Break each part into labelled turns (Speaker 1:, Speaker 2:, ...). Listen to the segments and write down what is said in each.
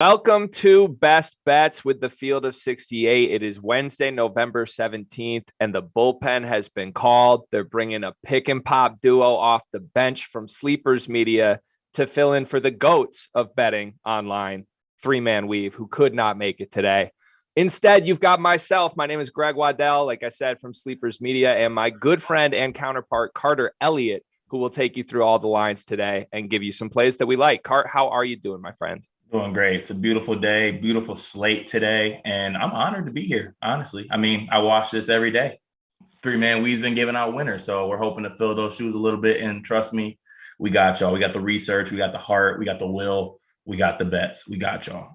Speaker 1: Welcome to Best Bets with the Field of 68. It is Wednesday, November 17th, and the bullpen has been called. They're bringing a pick and pop duo off the bench from Sleepers Media to fill in for the GOATs of betting online, Three-Man Weave, who could not make it today. Instead, you've got myself. My name is Greg Waddell, like I said, from Sleepers Media, and my good friend and counterpart, Carter Elliott, who will take you through all the lines today and give you some plays that we like. Cart, how are you doing, my friend?
Speaker 2: Doing great. It's a beautiful day, beautiful slate today, and I'm honored to be here, honestly. I mean, I watch this every day. Three-Man Weave's been giving out winners, so we're hoping to fill those shoes a little bit, and trust me, we got y'all. We got the research, we got the heart, we got the will, we got the bets. We got y'all.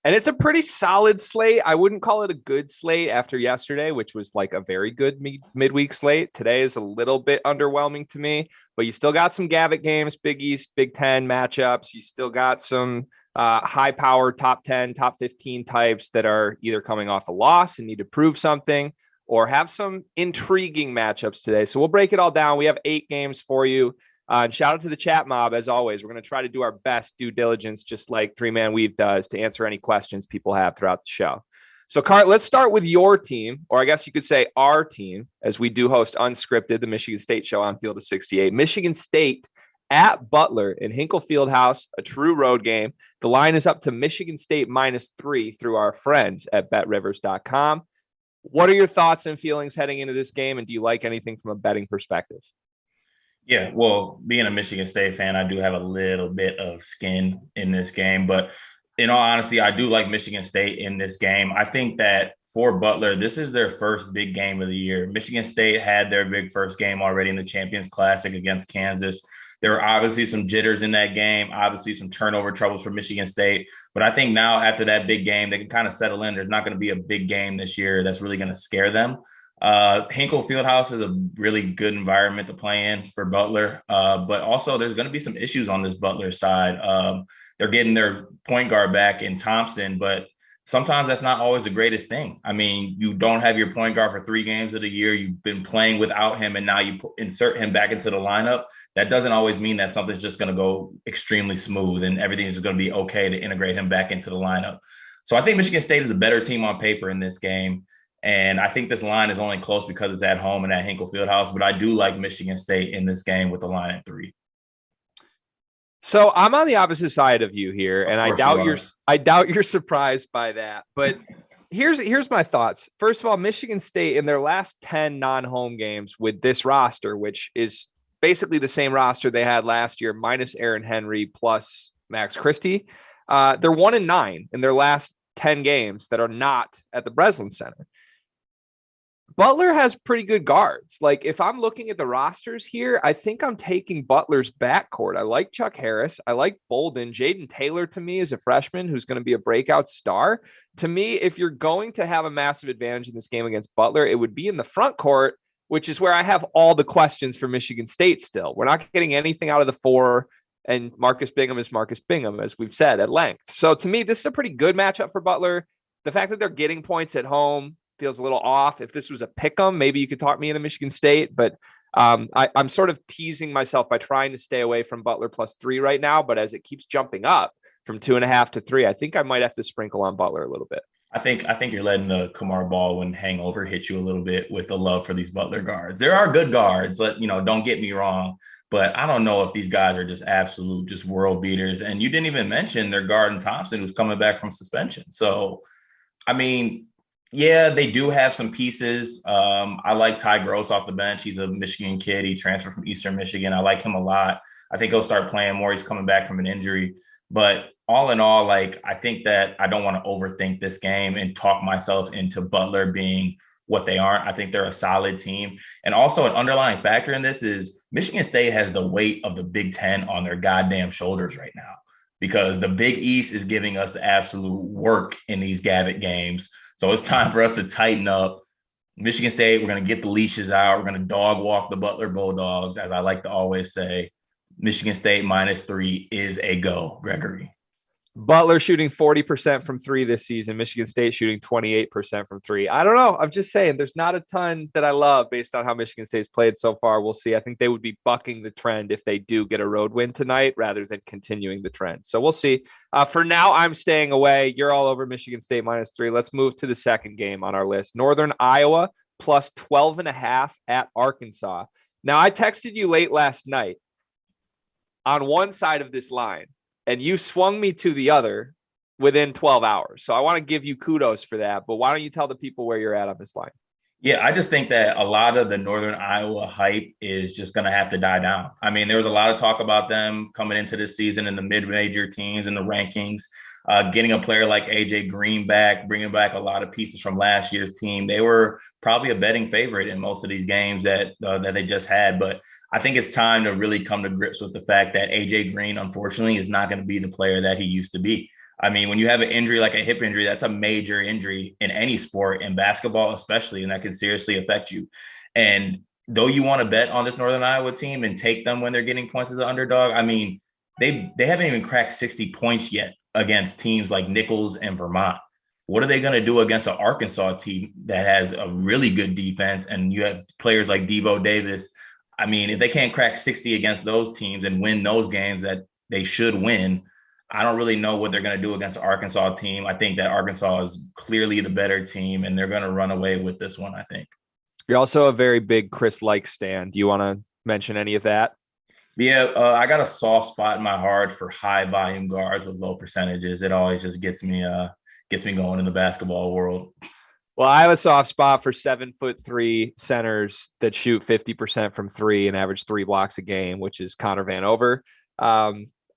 Speaker 1: And it's a pretty solid slate. I wouldn't call it a good slate after yesterday, which was like a very good midweek slate. Today is a little bit underwhelming to me, but you still got some Gavitt games, Big East, Big Ten matchups. You still got some high power top 10, top 15 types that are either coming off a loss and need to prove something or have some intriguing matchups today. So we'll break it all down. We have 8 games for you. And shout out to the chat mob. As always, we're going to try to do our best due diligence, just like Three-Man Weave does, to answer any questions people have throughout the show. So, Cart, let's start with your team, or I guess you could say our team, as we do host Unscripted, the Michigan State show on Field of 68. Michigan State at Butler in Hinkle Fieldhouse, a true road game. The line is up to Michigan State -3 through our friends at BetRivers.com. What are your thoughts and feelings heading into this game, and do you like anything from a betting perspective?
Speaker 2: Yeah, well, being a Michigan State fan, I do have a little bit of skin in this game. But in all honesty, I do like Michigan State in this game. I think that for Butler, this is their first big game of the year. Michigan State had their big first game already in the Champions Classic against Kansas. There were obviously some jitters in that game, obviously some turnover troubles for Michigan State. But I think now after that big game, they can kind of settle in. There's not going to be a big game this year that's really going to scare them. Hinkle Fieldhouse is a really good environment to play in for Butler, but also there's going to be some issues on this Butler side. They're getting their point guard back in Thompson, but sometimes that's not always the greatest thing. I mean, you don't have your point guard for 3 games of the year. You've been playing without him, and now you insert him back into the lineup. That doesn't always mean that something's just going to go extremely smooth and everything is just going to be okay to integrate him back into the lineup. So I think Michigan State is a better team on paper in this game. And I think this line is only close because it's at home and at Hinkle Fieldhouse. But I do like Michigan State in this game with the line at 3.
Speaker 1: So I'm on the opposite side of you here, and I doubt you're surprised by that. But here's my thoughts. First of all, Michigan State in their last 10 non-home games with this roster, which is basically the same roster they had last year, minus Aaron Henry plus Max Christie, they're 1-9 in their last 10 games that are not at the Breslin Center. Butler has pretty good guards. Like, if I'm looking at the rosters here, I think I'm taking Butler's backcourt. I like Chuck Harris. I like Bolden. Jaden Taylor, to me, is a freshman who's going to be a breakout star. To me, if you're going to have a massive advantage in this game against Butler, it would be in the front court, which is where I have all the questions for Michigan State still. We're not getting anything out of the 4, and Marcus Bingham is Marcus Bingham, as we've said at length. So to me, this is a pretty good matchup for Butler. The fact that they're getting points at home feels a little off. If this was a pick 'em, maybe you could talk me into Michigan State, but I'm sort of teasing myself by trying to stay away from Butler +3 right now. But as it keeps jumping up from 2.5 to 3, I think I might have to sprinkle on Butler a little bit.
Speaker 2: I think you're letting the Kamar Baldwin hangover hit you a little bit with the love for these Butler guards. There are good guards, don't get me wrong, but I don't know if these guys are just absolute just world beaters. And you didn't even mention their guard in Thompson, who's coming back from suspension. So, I mean, yeah, they do have some pieces. I like Ty Gross off the bench. He's a Michigan kid. He transferred from Eastern Michigan. I like him a lot. I think he'll start playing more. He's coming back from an injury. But all in all, I think that I don't want to overthink this game and talk myself into Butler being what they aren't. I think they're a solid team. And also an underlying factor in this is Michigan State has the weight of the Big Ten on their goddamn shoulders right now, because the Big East is giving us the absolute work in these Gavitt games. So it's time for us to tighten up. Michigan State, we're going to get the leashes out. We're going to dog walk the Butler Bulldogs, as I like to always say. Michigan State -3 is a go, Gregory.
Speaker 1: Butler shooting 40% from three this season. Michigan State shooting 28% from three. I don't know. I'm just saying there's not a ton that I love based on how Michigan State's played so far. We'll see. I think they would be bucking the trend if they do get a road win tonight rather than continuing the trend. So we'll see. For now, I'm staying away. You're all over Michigan State -3. Let's move to the second game on our list. Northern Iowa plus 12.5 at Arkansas. Now, I texted you late last night on one side of this line, and you swung me to the other within 12 hours. So I want to give you kudos for that. But why don't you tell the people where you're at on this line?
Speaker 2: Yeah, I just think that a lot of the Northern Iowa hype is just going to have to die down. I mean, there was a lot of talk about them coming into this season in the mid-major teams and the rankings, getting a player like AJ Green back, bringing back a lot of pieces from last year's team. They were probably a betting favorite in most of these games that they just had. But I think it's time to really come to grips with the fact that AJ Green, unfortunately, is not going to be the player that he used to be. I mean, when you have an injury like a hip injury, that's a major injury in any sport, in basketball especially, and that can seriously affect you. And though you want to bet on this Northern Iowa team and take them when they're getting points as an underdog, I mean, they haven't even cracked 60 points yet against teams like Nichols and Vermont. What are they going to do against an Arkansas team that has a really good defense, and you have players like Devo Davis? I mean, if they can't crack 60 against those teams and win those games that they should win, I don't really know what they're going to do against the Arkansas team. I think that Arkansas is clearly the better team, and they're going to run away with this one, I think.
Speaker 1: You're also a very big Chris Lykes stan. Do you want to mention any of that?
Speaker 2: Yeah, I got a soft spot in my heart for high volume guards with low percentages. It always just gets me going in the basketball world.
Speaker 1: Well, I have a soft spot for 7'3" centers that shoot 50% from three and average 3 blocks a game, which is Connor Vanover.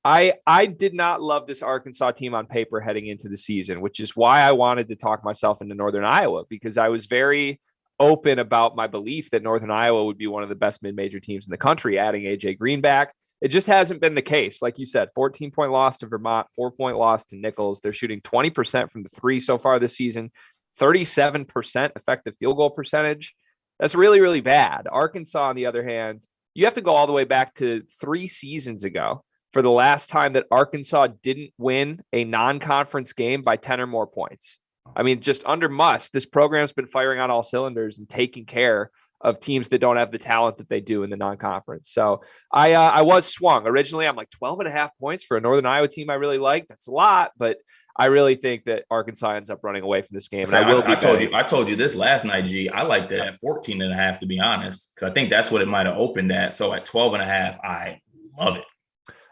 Speaker 1: I did not love this Arkansas team on paper heading into the season, which is why I wanted to talk myself into Northern Iowa, because I was very open about my belief that Northern Iowa would be one of the best mid-major teams in the country, adding AJ Green back. It just hasn't been the case. Like you said, 14-point loss to Vermont, 4-point loss to Nichols. They're shooting 20% from the three so far this season, 37% effective field goal percentage. That's really, really bad. Arkansas, on the other hand, you have to go all the way back to 3 seasons ago for the last time that Arkansas didn't win a non-conference game by 10 or more points. I mean, just under Muss, this program's been firing on all cylinders and taking care of teams that don't have the talent that they do in the non-conference. So I was swung. Originally, I'm like 12.5 points for a Northern Iowa team I really like. That's a lot, but I really think that Arkansas ends up running away from this game. And
Speaker 2: I told you this last night, G. I liked it at 14.5, to be honest, because I think that's what it might have opened at. So at 12.5, I love it.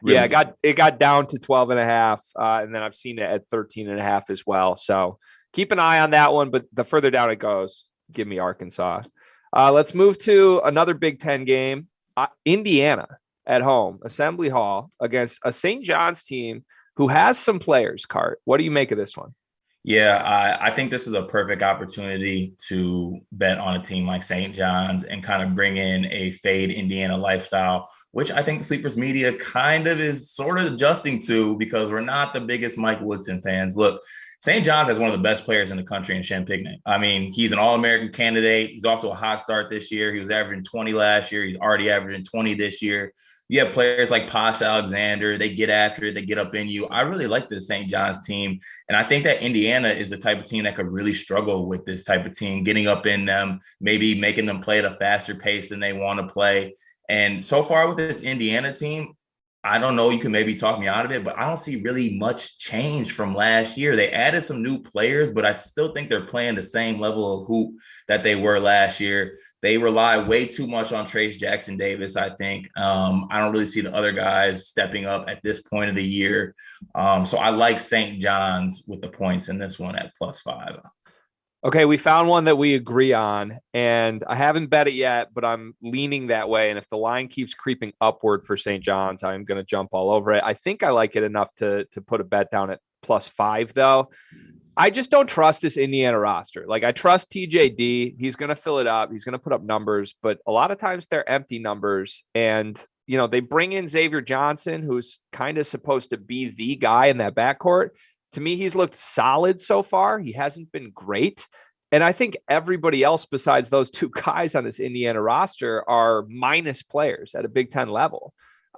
Speaker 1: Really it got down to 12.5, and then I've seen it at 13.5 as well. So keep an eye on that one, but the further down it goes, give me Arkansas. Let's move to another Big Ten game. Indiana at home, Assembly Hall, against a St. John's team who has some players. Cart, what do you make of this one?
Speaker 2: Yeah, I think this is a perfect opportunity to bet on a team like St. John's and kind of bring in a fade Indiana lifestyle, which I think the Sleepers media kind of is sort of adjusting to, because we're not the biggest Mike Woodson fans. Look, St. John's has one of the best players in the country in Champaign. I mean, he's an All-American candidate. He's off to a hot start this year. He was averaging 20 last year. He's already averaging 20 this year. You have players like Posh Alexander. They get after it. They get up in you. I really like this St. John's team. And I think that Indiana is the type of team that could really struggle with this type of team, getting up in them, maybe making them play at a faster pace than they want to play. And so far with this Indiana team, I don't know, you can maybe talk me out of it, but I don't see really much change from last year. They added some new players, but I still think they're playing the same level of hoop that they were last year. They rely way too much on Trace Jackson Davis, I think. I don't really see the other guys stepping up at this point of the year. So I like St. John's with the points in this one at +5.
Speaker 1: Okay, we found one that we agree on, and I haven't bet it yet, but I'm leaning that way. And if the line keeps creeping upward for St. John's, I'm going to jump all over it. I think I like it enough to put a bet down at +5, though. I just don't trust this Indiana roster. Like, I trust TJD. He's going to fill it up. He's going to put up numbers, but a lot of times they're empty numbers. And, you know, they bring in Xavier Johnson, who's kind of supposed to be the guy in that backcourt. To me, he's looked solid so far. He hasn't been great. And I think everybody else besides those two guys on this Indiana roster are minus players at a Big Ten level.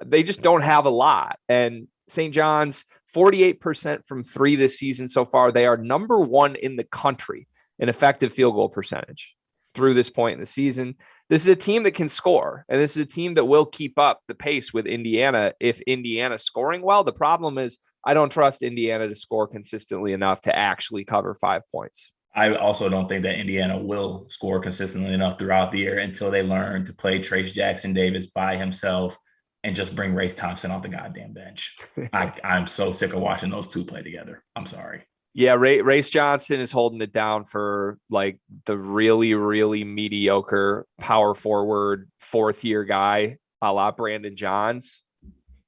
Speaker 1: They just don't have a lot. And St. John's, 48% from three this season so far. They are number one in the country in effective field goal percentage through this point in the season. This is a team that can score, and this is a team that will keep up the pace with Indiana if Indiana's scoring well. The problem is I don't trust Indiana to score consistently enough to actually cover 5 points.
Speaker 2: I also don't think that Indiana will score consistently enough throughout the year until they learn to play Trace Jackson Davis by himself and just bring Race Thompson off the goddamn bench. I'm so sick of watching those two play together. I'm sorry.
Speaker 1: Yeah, Race Johnson is holding it down for like the really, really mediocre power forward fourth year guy, a la Brandon Johns.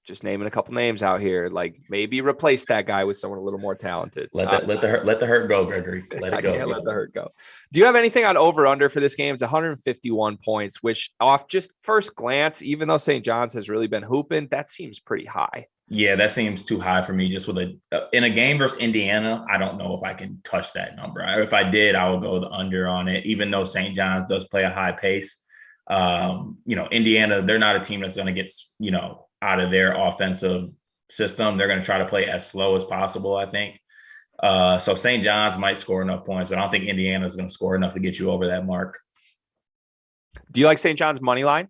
Speaker 1: Just naming a couple names out here. Like maybe replace that guy with someone a little more talented.
Speaker 2: Let the hurt go, Gregory. Let it go.
Speaker 1: Yeah, let the hurt go. Do you have anything on over under for this game? It's 151 points, which off just first glance, even though St. John's has really been hooping, that seems pretty high.
Speaker 2: Yeah, that seems too high for me. Just with in a game versus Indiana, I don't know if I can touch that number. If I did, I would go the under on it, even though St. John's does play a high pace. Indiana, they're not a team that's going to get, out of their offensive system. They're going to try to play as slow as possible, I think. So St. John's might score enough points, but I don't think Indiana is going to score enough to get you over that mark.
Speaker 1: Do you like St. John's money line?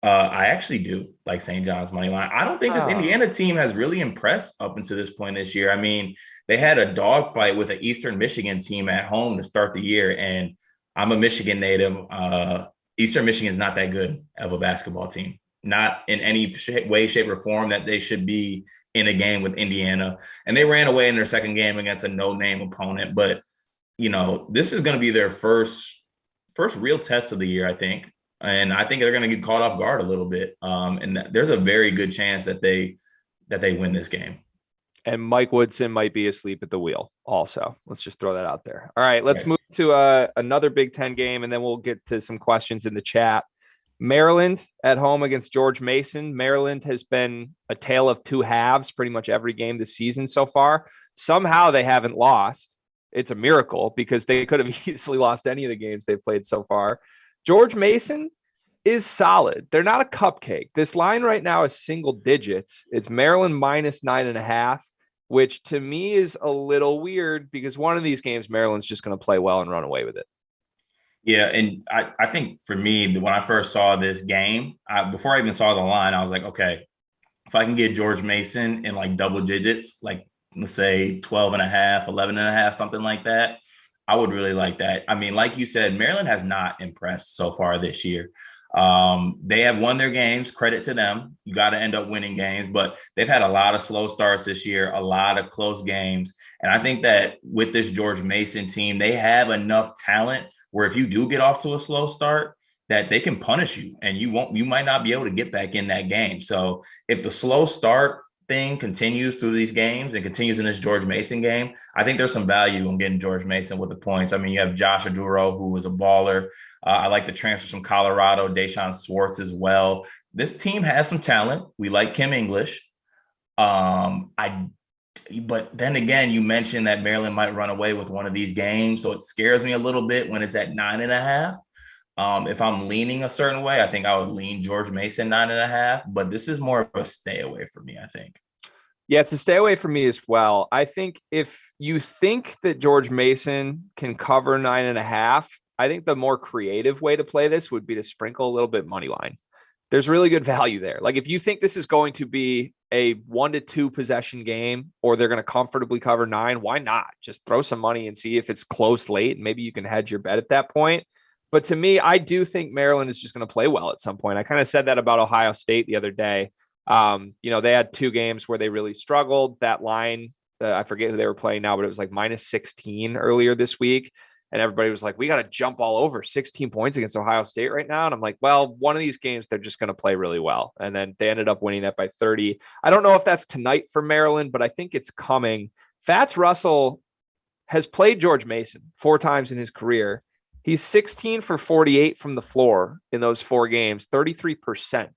Speaker 2: I actually do like St. John's money line. I don't think this Indiana team has really impressed up until this point this year. I mean, they had a dogfight with an Eastern Michigan team at home to start the year, and I'm a Michigan native. Eastern Michigan is not that good of a basketball team. Not in any way, shape, or form that they should be in a game with Indiana. And they ran away in their second game against a no-name opponent. But, this is going to be their first real test of the year, I think. And I think they're going to get caught off guard a little bit. And there's a very good chance that they win this game.
Speaker 1: And Mike Woodson might be asleep at the wheel also. Let's just throw that out there. All right, let's move to another Big Ten game, and then we'll get to some questions in the chat. Maryland at home against George Mason. Maryland has been a tale of two halves pretty much every game this season so far. Somehow they haven't lost. It's a miracle because they could have easily lost any of the games they've played so far. George Mason is solid. They're not a cupcake. This line right now is single digits. It's Maryland minus 9.5, which to me is a little weird because one of these games, Maryland's just going to play well and run away with it.
Speaker 2: Yeah, and I think for me, when I first saw this game, before I even saw the line, I was like, okay, if I can get George Mason in like double digits, like let's say 12.5, 11.5, something like that, I would really like that. I mean, like you said, Maryland has not impressed so far this year. They have won their games, credit to them. You got to end up winning games, but they've had a lot of slow starts this year, a lot of close games. And I think that with this George Mason team, they have enough talent where if you do get off to a slow start, that they can punish you and you might not be able to get back in that game. So if the slow start thing continues through these games and continues in this George Mason game, I think there's some value in getting George Mason with the points. I mean, you have Josh Aduro, who is a baller. I like the transfers from Colorado, Deshaun Swartz as well. This team has some talent. We like Kim English. But then again, you mentioned that Maryland might run away with one of these games. So it scares me a little bit when it's at 9.5. If I'm leaning a certain way, I think I would lean George Mason 9.5, but this is more of a stay away for me, I think.
Speaker 1: Yeah, it's a stay away for me as well. I think if you think that George Mason can cover 9.5, I think the more creative way to play this would be to sprinkle a little bit money line. There's really good value there. Like if you think this is going to be a 1 to 2 possession game or they're going to comfortably cover 9, why not just throw some money and see if it's close late and maybe you can hedge your bet at that point. But to me, I do think Maryland is just going to play well at some point. I kind of said that about Ohio State the other day. They had 2 games where they really struggled. That line, I forget who they were playing now, but it was like minus 16 earlier this week. And everybody was like, we got to jump all over 16 points against Ohio State right now. And I'm like, well, one of these games, they're just going to play really well. And then they ended up winning that by 30. I don't know if that's tonight for Maryland, but I think it's coming. Fats Russell has played George Mason 4 times in his career. He's 16 for 48 from the floor in those 4 games, 33%.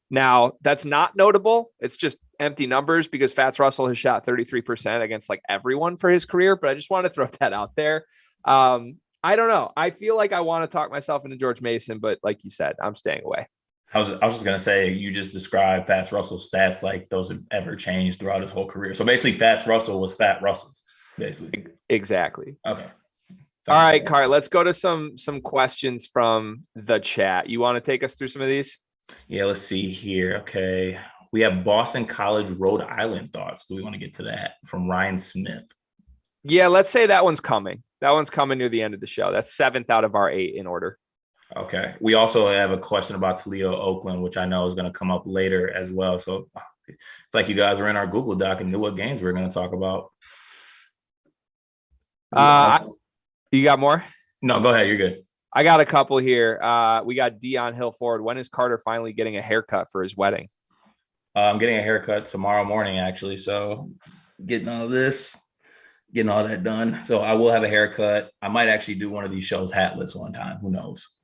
Speaker 1: Now, that's not notable. It's just empty numbers because Fats Russell has shot 33% against like everyone for his career. But I just want to throw that out there. I don't know. I feel like I want to talk myself into George Mason, but like you said, I'm staying away.
Speaker 2: I was just gonna say, you just described Fats Russell's stats like those have ever changed throughout his whole career. So basically, Fats Russell was Fat Russell's, basically.
Speaker 1: Exactly.
Speaker 2: Okay.
Speaker 1: All
Speaker 2: Sounds
Speaker 1: right,
Speaker 2: good.
Speaker 1: Cart, let's go to some questions from the chat. You want to take us through some of these?
Speaker 2: Yeah, let's see here. Okay. We have Boston College, Rhode Island thoughts. Do we want to get to that from Ryan Smith?
Speaker 1: Yeah, let's say that one's coming. That one's coming near the end of the show. That's 7th out of our 8 in order.
Speaker 2: Okay. We also have a question about Toledo, Oakland, which I know is going to come up later as well. So it's like you guys were in our Google Doc and knew what games we were going to talk about.
Speaker 1: You got more?
Speaker 2: No, go ahead. You're good.
Speaker 1: I got a couple here. We got Dion Hill Ford. When is Carter finally getting a haircut for his wedding?
Speaker 2: I'm getting a haircut tomorrow morning, actually. So getting all this, getting all that done. So I will have a haircut. I might actually do one of these shows hatless one time. Who knows?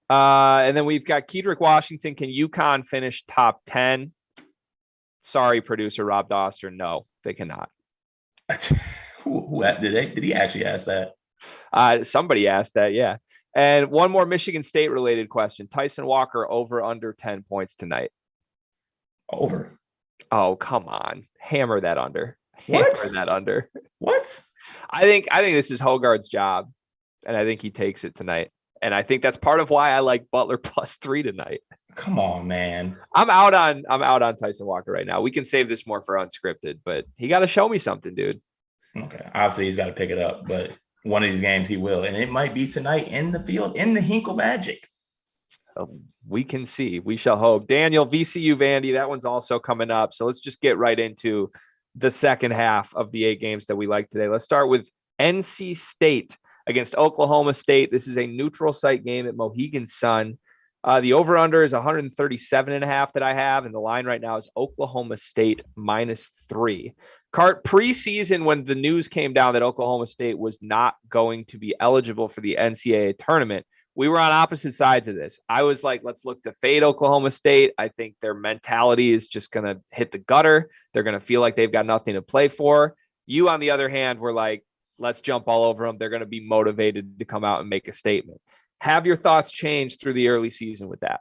Speaker 1: And then we've got Kedrick Washington. Can UConn finish top 10? Sorry, producer Rob Doster. No, they cannot.
Speaker 2: Did he actually ask that?
Speaker 1: Somebody asked that, yeah. And one more Michigan State related question. Tyson Walker over under 10 points tonight.
Speaker 2: Over.
Speaker 1: Oh, come on. Hammer that under.
Speaker 2: What?
Speaker 1: Hammer that under.
Speaker 2: What?
Speaker 1: I think this is Hogarth's job, and I think he takes it tonight. And I think that's part of why I like Butler +3 tonight.
Speaker 2: Come on, man.
Speaker 1: I'm out on Tyson Walker right now. We can save this more for unscripted, but he got to show me something, dude.
Speaker 2: Okay. Obviously, he's got to pick it up, but one of these games he will. And it might be tonight in the field, in the Hinkle Magic.
Speaker 1: We can see. We shall hope. Daniel, VCU Vandy, that one's also coming up. So let's just get right into the second half of the 8 games that we like today. Let's start with NC-State against Oklahoma State. This is a neutral site game at Mohegan Sun. The over-under is 137.5 that I have, and the line right now is Oklahoma State -3. Cart, preseason, when the news came down that Oklahoma State was not going to be eligible for the NCAA tournament, we were on opposite sides of this. I was like, let's look to fade Oklahoma State. I think their mentality is just going to hit the gutter. They're going to feel like they've got nothing to play for. You, on the other hand, were like, let's jump all over them. They're going to be motivated to come out and make a statement. Have your thoughts changed through the early season with that?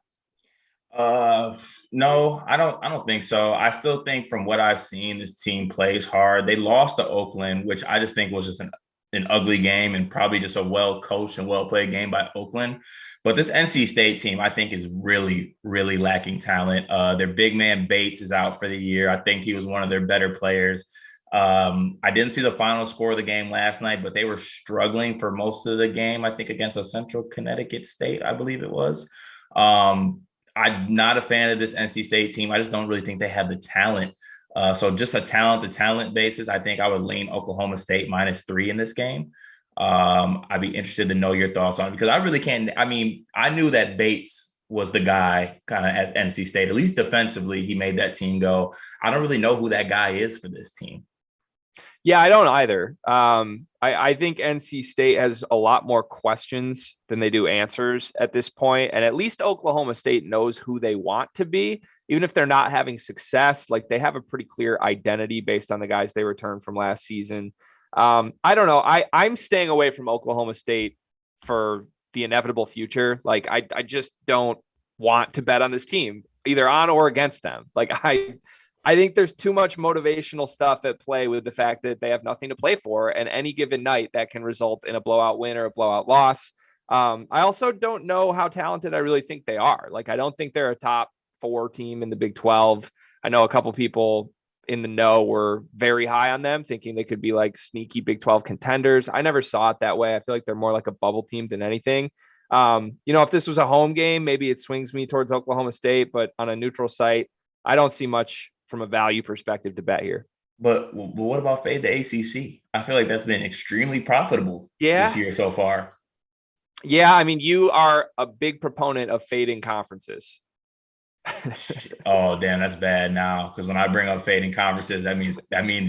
Speaker 2: No, I don't think so. I still think from what I've seen, this team plays hard. They lost to Oakland, which I just think was just an ugly game and probably just a well-coached and well-played game by Oakland. But this NC State team, I think, is really, really lacking talent. Their big man Bates is out for the year. I think he was one of their better players. I didn't see the final score of the game last night, but they were struggling for most of the game, I think, against a Central Connecticut State, I believe it was. I'm not a fan of this NC State team. I just don't really think they have the talent. So just a talent basis, I think I would lean Oklahoma State -3 in this game. I'd be interested to know your thoughts on it because I really can't. I mean, I knew that Bates was the guy kind of at NC State, at least defensively, he made that team go. I don't really know who that guy is for this team.
Speaker 1: Yeah, I don't either. I think NC State has a lot more questions than they do answers at this point. And at least Oklahoma State knows who they want to be, even if they're not having success. Like, they have a pretty clear identity based on the guys they returned from last season. I don't know. I'm staying away from Oklahoma State for the inevitable future. Like, I just don't want to bet on this team, either on or against them. Like, I think there's too much motivational stuff at play with the fact that they have nothing to play for, and any given night that can result in a blowout win or a blowout loss. I also don't know how talented I really think they are. Like, I don't think they're a top 4 team in the Big 12. I know a couple people in the know were very high on them, thinking they could be like sneaky Big 12 contenders. I never saw it that way. I feel like they're more like a bubble team than anything. If this was a home game, maybe it swings me towards Oklahoma State, but on a neutral site, I don't see much from a value perspective to bet here.
Speaker 2: But what about fade the ACC? I feel like that's been extremely profitable this year so far.
Speaker 1: Yeah, I mean, you are a big proponent of fading conferences.
Speaker 2: Oh, damn, that's bad now. Because when I bring up fading conferences, that means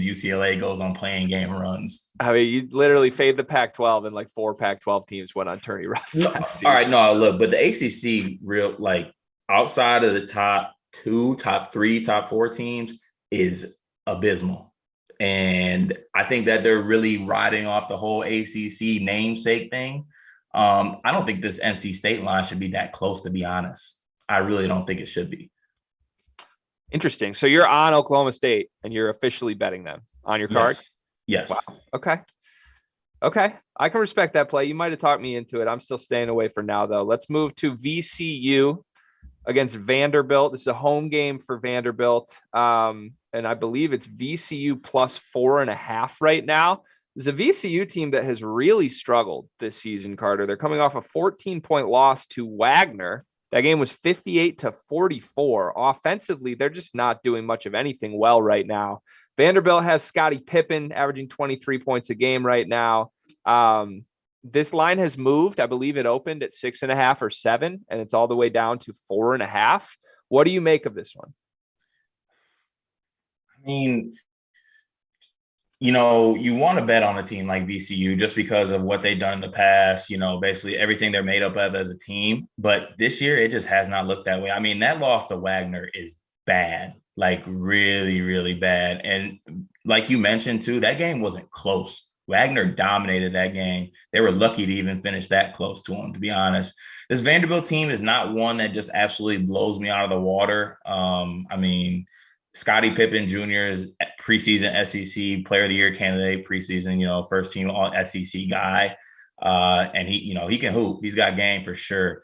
Speaker 2: UCLA goes on playing game runs.
Speaker 1: I mean, you literally fade the Pac-12 and like 4 Pac-12 teams went on tourney runs.
Speaker 2: No, all right, no, look, but the ACC, real like outside of the top 2, top 3, top 4 teams is abysmal. And I think that they're really riding off the whole ACC namesake thing. I don't think this NC State line should be that close, to be honest. I really don't think it should be.
Speaker 1: Interesting. So you're on Oklahoma State and you're officially betting them on your card?
Speaker 2: Yes.
Speaker 1: Wow. Okay. Okay. I can respect that play. You might have talked me into it. I'm still staying away for now, though. Let's move to VCU against Vanderbilt. This is a home game for Vanderbilt. And I believe it's VCU plus 4.5 right now. This is a VCU team that has really struggled this season, Carter. They're coming off a 14-point loss to Wagner. That game was 58-44. Offensively, they're just not doing much of anything well right now. Vanderbilt has Scottie Pippen averaging 23 points a game right now. This line has moved. I believe it opened at 6.5 or 7, and it's all the way down to 4.5. What do you make of this one?
Speaker 2: I mean, you want to bet on a team like VCU just because of what they've done in the past, basically everything they're made up of as a team. But this year, it just has not looked that way. I mean, that loss to Wagner is bad, like really, really bad. And like you mentioned, too, that game wasn't close. Wagner dominated that game. They were lucky to even finish that close to him, to be honest. This Vanderbilt team is not one that just absolutely blows me out of the water. I mean, Scottie Pippen Jr. is preseason SEC Player of the Year candidate, preseason, first team all SEC guy. And he can hoop. He's got game for sure.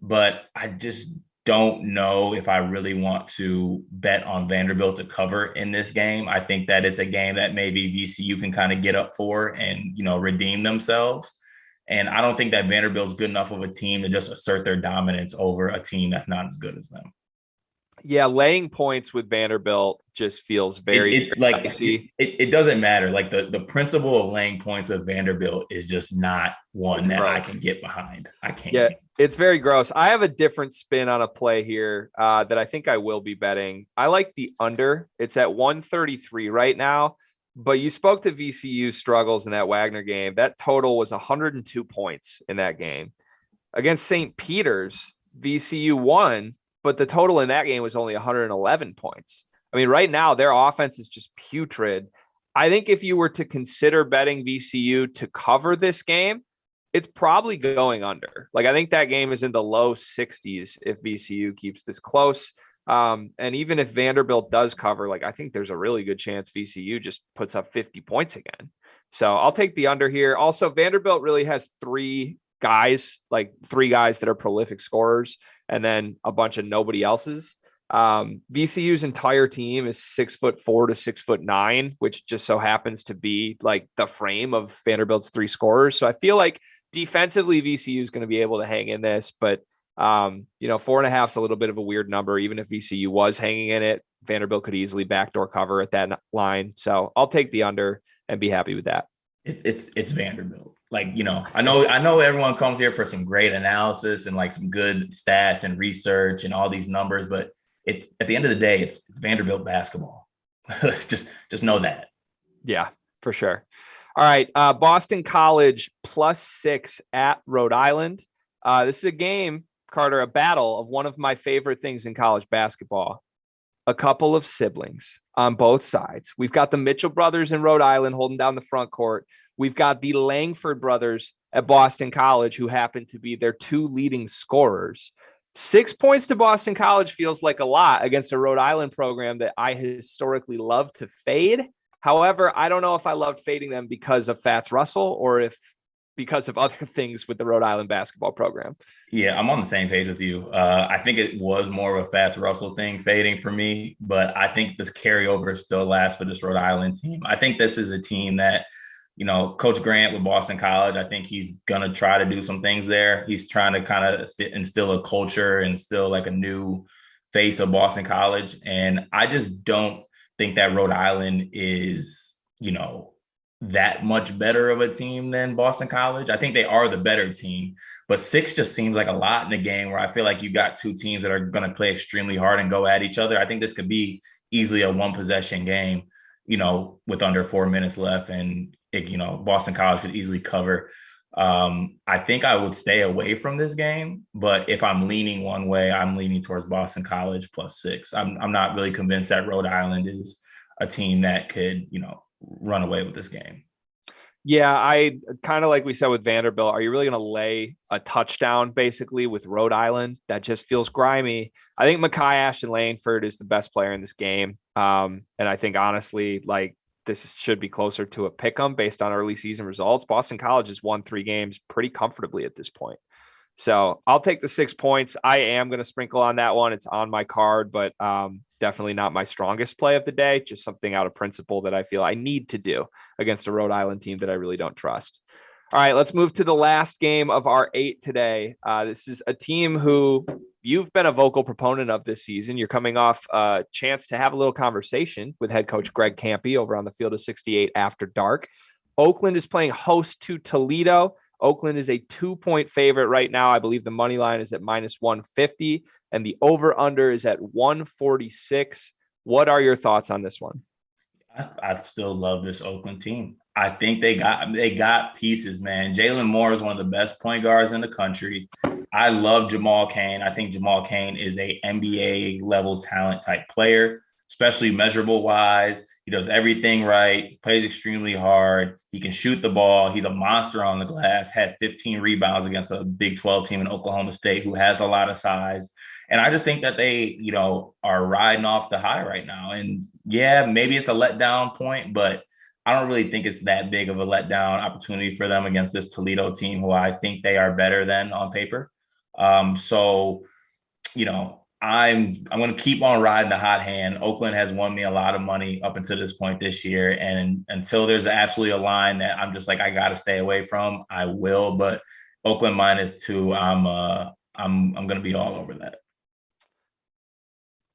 Speaker 2: But I just don't know if I really want to bet on Vanderbilt to cover in this game. I think that it's a game that maybe VCU can kind of get up for and, redeem themselves. And I don't think that Vanderbilt's good enough of a team to just assert their dominance over a team that's not as good as them.
Speaker 1: Yeah, laying points with Vanderbilt just feels very
Speaker 2: dicey. It doesn't matter. Like the principle of laying points with Vanderbilt is just not one that I can get behind. I can't.
Speaker 1: Yeah, it's very gross. I have a different spin on a play here that I think I will be betting. I like the under. It's at 133 right now. But you spoke to VCU struggles in that Wagner game. That total was 102 points in that game. Against St. Peter's, VCU won, but the total in that game was only 111 points. I mean, right now, their offense is just putrid. I think if you were to consider betting VCU to cover this game, it's probably going under. Like, I think that game is in the low 60s if VCU keeps this close. And even if Vanderbilt does cover, like, I think there's a really good chance VCU just puts up 50 points again. So I'll take the under here. Also, Vanderbilt really has three guys that are prolific scorers, and then a bunch of nobody else's. VCU's entire team is 6'4" to 6'9", which just so happens to be like the frame of Vanderbilt's three scorers. So I feel like defensively VCU is going to be able to hang in this, but 4.5 is a little bit of a weird number. Even if VCU was hanging in it, Vanderbilt could easily backdoor cover at that line. So I'll take the under and be happy with that.
Speaker 2: It's Vanderbilt. Like, I know everyone comes here for some great analysis and like some good stats and research and all these numbers, but it's at the end of the day, it's Vanderbilt basketball. just know that.
Speaker 1: Yeah, for sure. All right. Boston College +6 at Rhode Island. This is a game, Carter, a battle of one of my favorite things in college basketball. A couple of siblings on both sides. We've got the Mitchell brothers in Rhode Island holding down the front court. We've got the Langford brothers at Boston College, who happen to be their two leading scorers. 6 points to Boston College feels like a lot against a Rhode Island program that I historically love to fade. However, I don't know if I loved fading them because of Fats Russell or if because of other things with the Rhode Island basketball program.
Speaker 2: Yeah, I'm on the same page with you. I think it was more of a Fats Russell thing fading for me, but I think this carryover still lasts for this Rhode Island team. I think this is a team that, Coach Grant with Boston College, I think he's going to try to do some things there. He's trying to kind of instill a culture and still like a new face of Boston College. And I just don't think that Rhode Island is, that much better of a team than Boston College. I think they are the better team, but 6 just seems like a lot in a game where I feel like you got two teams that are going to play extremely hard and go at each other. I think this could be easily a one possession game, with under 4 minutes left, and Boston College could easily cover. I think I would stay away from this game, but if I'm leaning one way, I'm leaning towards Boston College +6. I'm not really convinced that Rhode Island is a team that could, run away with this game.
Speaker 1: Yeah, I kind of like we said with Vanderbilt, are you really going to lay a touchdown basically with Rhode Island? That just feels grimy. I think Mekhi Ashton Langford is the best player in this game. And I think honestly, like this should be closer to a pick 'em based on early season results. Boston College has won 3 games pretty comfortably at this point. So I'll take the 6 points. I am going to sprinkle on that one. It's on my card, but definitely not my strongest play of the day. Just something out of principle that I feel I need to do against a Rhode Island team that I really don't trust. All right, let's move to the last game of our 8 today. This is a team who you've been a vocal proponent of this season. You're coming off a chance to have a little conversation with head coach Greg Kampe over on the Field of 68 after dark. Oakland is playing host to Toledo. Oakland is a 2-point favorite right now. I believe the money line is at minus 150 and the over under is at 146. What are your thoughts on this one?
Speaker 2: I still love this Oakland team. I think they got pieces, man. Jalen Moore is one of the best point guards in the country. I love Jamal Cain. I think Jamal Cain is a NBA level talent type player, especially measurable wise. He does everything right, plays extremely hard. He can shoot the ball. He's a monster on the glass, had 15 rebounds against a Big 12 team in Oklahoma State who has a lot of size. And I just think that they, are riding off the high right now. And yeah, maybe it's a letdown point, but I don't really think it's that big of a letdown opportunity for them against this Toledo team, who I think they are better than on paper. So, I'm going to keep on riding the hot hand. Oakland has won me a lot of money up until this point this year, and until there's absolutely a line that I'm just like I got to stay away from, I will. But Oakland -2, I'm going to be all over that.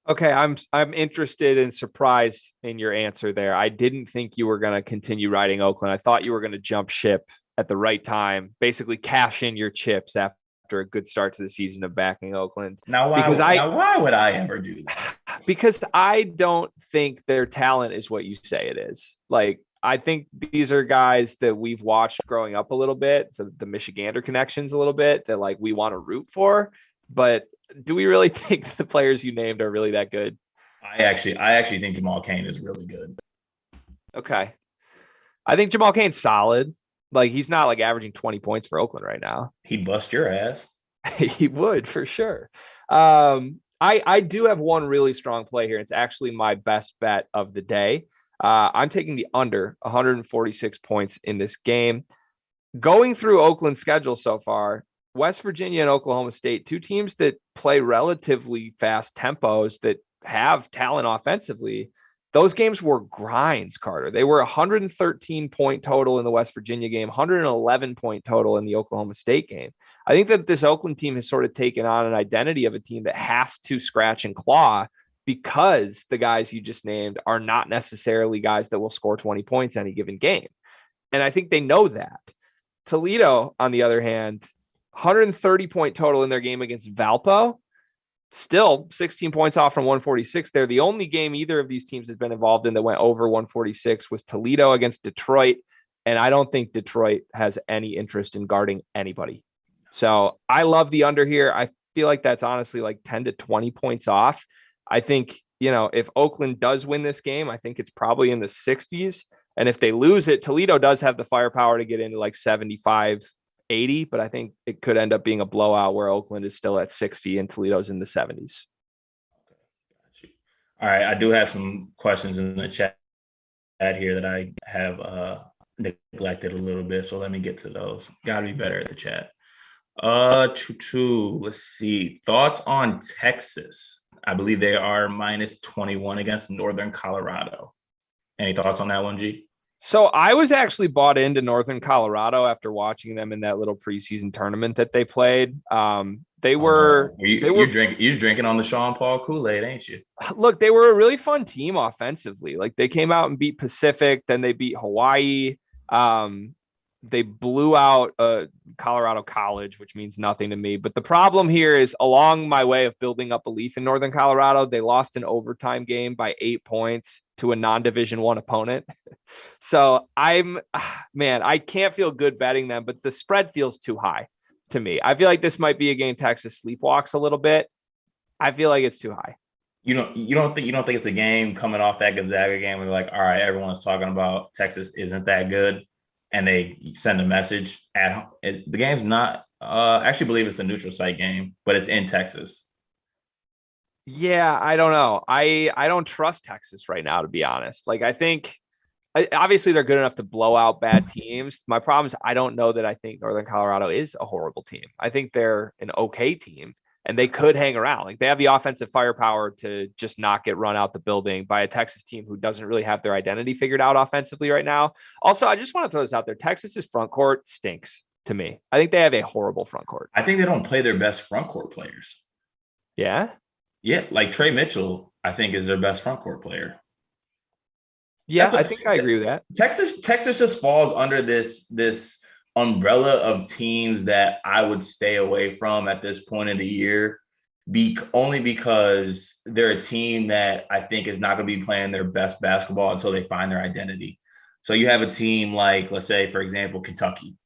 Speaker 1: Okay, I'm interested and surprised in your answer there. I didn't think you were going to continue riding Oakland. I thought you were going to jump ship at the right time, basically cash in your chips after a good start to the season of backing Oakland.
Speaker 2: Now, why would I ever do that?
Speaker 1: Because I don't think their talent is what you say it is. Like, I think these are guys that we've watched growing up a little bit, the Michigander connections a little bit that like we want to root for. But do we really think the players you named are really that good?
Speaker 2: I actually think Jamal Cain is really good.
Speaker 1: Okay. I think Jamal Cain's solid. Like he's not like averaging 20 points for Oakland right now.
Speaker 2: He'd bust your ass.
Speaker 1: He would for sure. I do have one really strong play here. It's actually my best bet of the day. I'm taking the under 146 points in this game. Going through Oakland's schedule so far, West Virginia and Oklahoma State, 2 teams that play relatively fast tempos that have talent offensively. Those games were grinds, Carter. They were 113-point total in the West Virginia game, 111-point total in the Oklahoma State game. I think that this Oakland team has sort of taken on an identity of a team that has to scratch and claw because the guys you just named are not necessarily guys that will score 20 points any given game. And I think they know that. Toledo, on the other hand, 130-point total in their game against Valpo. Still 16 points off from 146. They're the only game either of these teams has been involved in that went over 146 was Toledo against Detroit. And I don't think Detroit has any interest in guarding anybody. So I love the under here. I feel like that's honestly like 10 to 20 points off. I think, if Oakland does win this game, I think it's probably in the 60s. And if they lose it, Toledo does have the firepower to get into like 75, 80, but I think it could end up being a blowout where Oakland is still at 60 and Toledo's in the 70s.
Speaker 2: All right. I do have some questions in the chat here that I have neglected a little bit. So let me get to those. Got to be better at the chat. Let's see. Thoughts on Texas? I believe they are -21 against Northern Colorado. Any thoughts on that one, G?
Speaker 1: So I was actually bought into Northern Colorado after watching them in that little preseason tournament that they played. You're
Speaker 2: drinking on the Sean Paul Kool-Aid, ain't you?
Speaker 1: Look, they were a really fun team offensively. Like they came out and beat Pacific, then they beat Hawaii. They blew out Colorado College, which means nothing to me. But the problem here is along my way of building up belief in Northern Colorado, they lost an overtime game by 8 points to a non-Division I opponent. So I can't feel good betting them, but the spread feels too high to me. I feel like this might be a game Texas sleepwalks a little bit. I feel like it's too high.
Speaker 2: You don't think it's a game coming off that Gonzaga game where you're like, all right, everyone's talking about Texas isn't that good. and they send a message the game's not. I actually believe it's a neutral site game, but it's in Texas.
Speaker 1: Yeah, I don't know. I don't trust Texas right now, to be honest. Like, I think obviously they're good enough to blow out bad teams. My problem is I don't know that I think Northern Colorado is a horrible team. I think they're an okay team and they could hang around. Like, they have the offensive firepower to just not get run out the building by a Texas team who doesn't really have their identity figured out offensively right now. Also, I just want to throw this out there. Texas's front court stinks to me. I think they have a horrible front court.
Speaker 2: I think they don't play their best front court players.
Speaker 1: Yeah.
Speaker 2: Yeah. Like Trey Mitchell, I think, is their best front court player.
Speaker 1: Yeah, I think I agree with that.
Speaker 2: Texas just falls under this umbrella of teams that I would stay away from at this point of the year, only because they're a team that I think is not going to be playing their best basketball until they find their identity. So you have a team like, let's say, for example, Kentucky.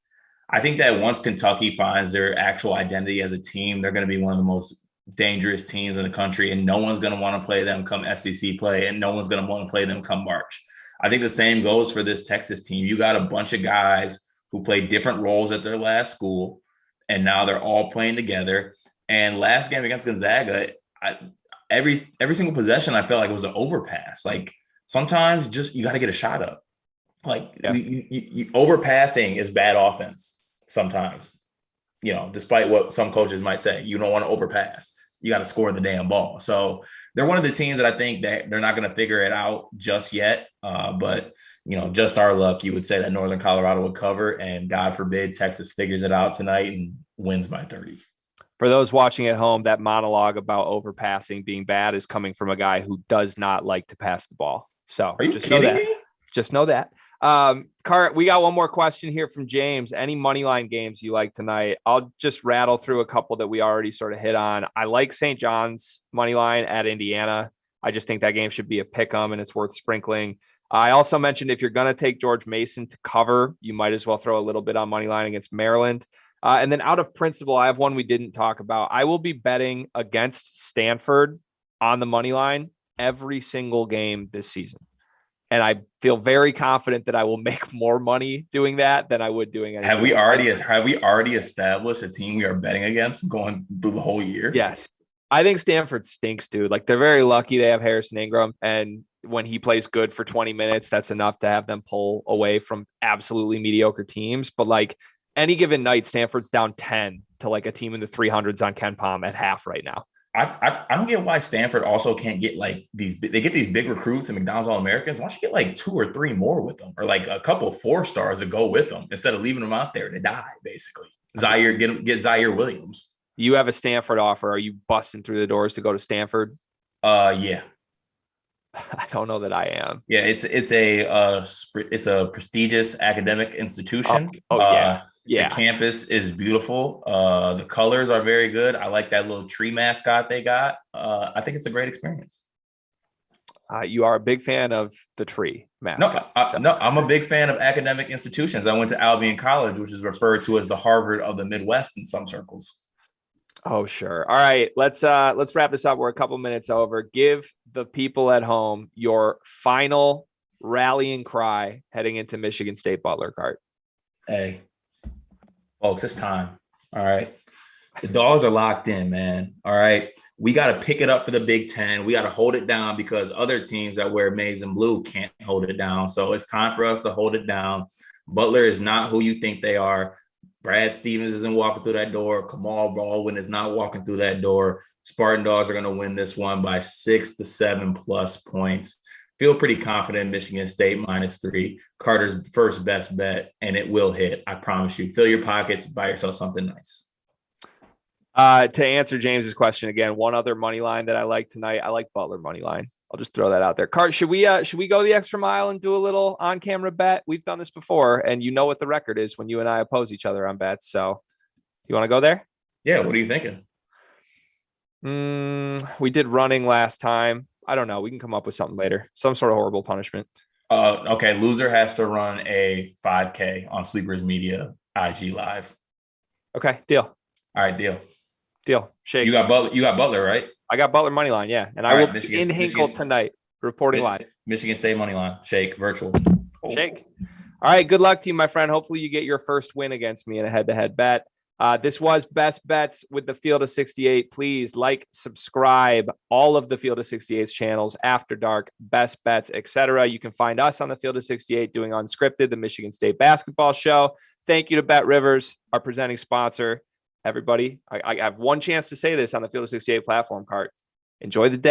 Speaker 2: I think that once Kentucky finds their actual identity as a team, they're going to be one of the most dangerous teams in the country, and no one's going to want to play them come SEC play, and no one's going to want to play them come March. I think the same goes for this Texas team. You got a bunch of guys who played different roles at their last school, and now they're all playing together. And last game against Gonzaga, every single possession, I felt like it was an overpass. Like, sometimes just you got to get a shot up. Like, overpassing is bad offense sometimes. You know, despite what some coaches might say, you don't want to overpass. You got to score the damn ball. So they're one of the teams that I think that they're not going to figure it out just yet. But, you know, just our luck, you would say that Northern Colorado would cover, and God forbid Texas figures it out tonight and wins by 30.
Speaker 1: For those watching at home, that monologue about overpassing being bad is coming from a guy who does not like to pass the ball. So just know that. Just know that. Cart, we got one more question here from James. Any money line games you like tonight? I'll just rattle through a couple that we already sort of hit on. I like St. John's money line at Indiana. I just think that game should be a pick 'em and it's worth sprinkling. I also mentioned if you're going to take George Mason to cover, you might as well throw a little bit on money line against Maryland. And then out of principle, I have one we didn't talk about. I will be betting against Stanford on the money line every single game this season. And I feel very confident that I will make more money doing that than I would doing anything.
Speaker 2: Have we already established a team we are betting against going through the whole year?
Speaker 1: Yes. I think Stanford stinks, dude. Like, they're very lucky they have Harrison Ingram. And when he plays good for 20 minutes, that's enough to have them pull away from absolutely mediocre teams. But like, any given night, Stanford's down 10 to like a team in the 300s on Ken Pom at half right now.
Speaker 2: I don't get why Stanford also can't get like they get these big recruits and McDonald's All-Americans. Why don't you get like 2 or 3 more with them, or like a couple of 4-stars to go with them instead of leaving them out there to die, basically. Get Zaire Williams.
Speaker 1: You have a Stanford offer. Are you busting through the doors to go to Stanford?
Speaker 2: Yeah.
Speaker 1: I don't know that I am.
Speaker 2: Yeah, it's a prestigious academic institution.
Speaker 1: Yeah.
Speaker 2: The campus is beautiful. The colors are very good. I like that little tree mascot they got. I think it's a great experience.
Speaker 1: You are a big fan of the tree mascot.
Speaker 2: No, I'm a big fan of academic institutions. I went to Albion College, which is referred to as the Harvard of the Midwest in some circles.
Speaker 1: Oh, sure. All right, let's wrap this up. We're a couple minutes over. Give the people at home your final rallying cry heading into Michigan State Butler, Cart.
Speaker 2: Hey, folks, it's time. All right. The dogs are locked in, man. All right. We got to pick it up for the Big Ten. We got to hold it down because other teams that wear maize and blue can't hold it down. So it's time for us to hold it down. Butler is not who you think they are. Brad Stevens isn't walking through that door. Kamal Baldwin is not walking through that door. Spartan Dogs are going to win this one by 6 to 7+ points. Feel pretty confident in Michigan State -3. Carter's first best bet, and it will hit. I promise you. Fill your pockets, buy yourself something nice.
Speaker 1: To answer James's question again, one other money line that I like tonight. I like Butler money line. I'll just throw that out there. Cart, should we go the extra mile and do a little on-camera bet? We've done this before, and you know what the record is when you and I oppose each other on bets. So, you want to go there?
Speaker 2: Yeah. What are you thinking?
Speaker 1: We did running last time. I don't know. We can come up with something later. Some sort of horrible punishment.
Speaker 2: Okay. Loser has to run a 5K on Sleepers Media IG Live.
Speaker 1: Okay. Deal.
Speaker 2: All right. Deal.
Speaker 1: Shake.
Speaker 2: You got Butler, right?
Speaker 1: I got Butler money line. Yeah. And I will be in Hinkle tonight reporting live.
Speaker 2: Michigan State money line. Shake. Virtual.
Speaker 1: Shake. All right. Good luck to you, my friend. Hopefully you get your first win against me in a head-to-head bet. This was Best Bets with the Field of 68. Please like, subscribe, all of the Field of 68's channels, After Dark, Best Bets, etc. You can find us on the Field of 68 doing Unscripted, the Michigan State basketball show. Thank you to BetRivers, our presenting sponsor. Everybody, I have one chance to say this on the Field of 68 platform, Cart. Enjoy the day.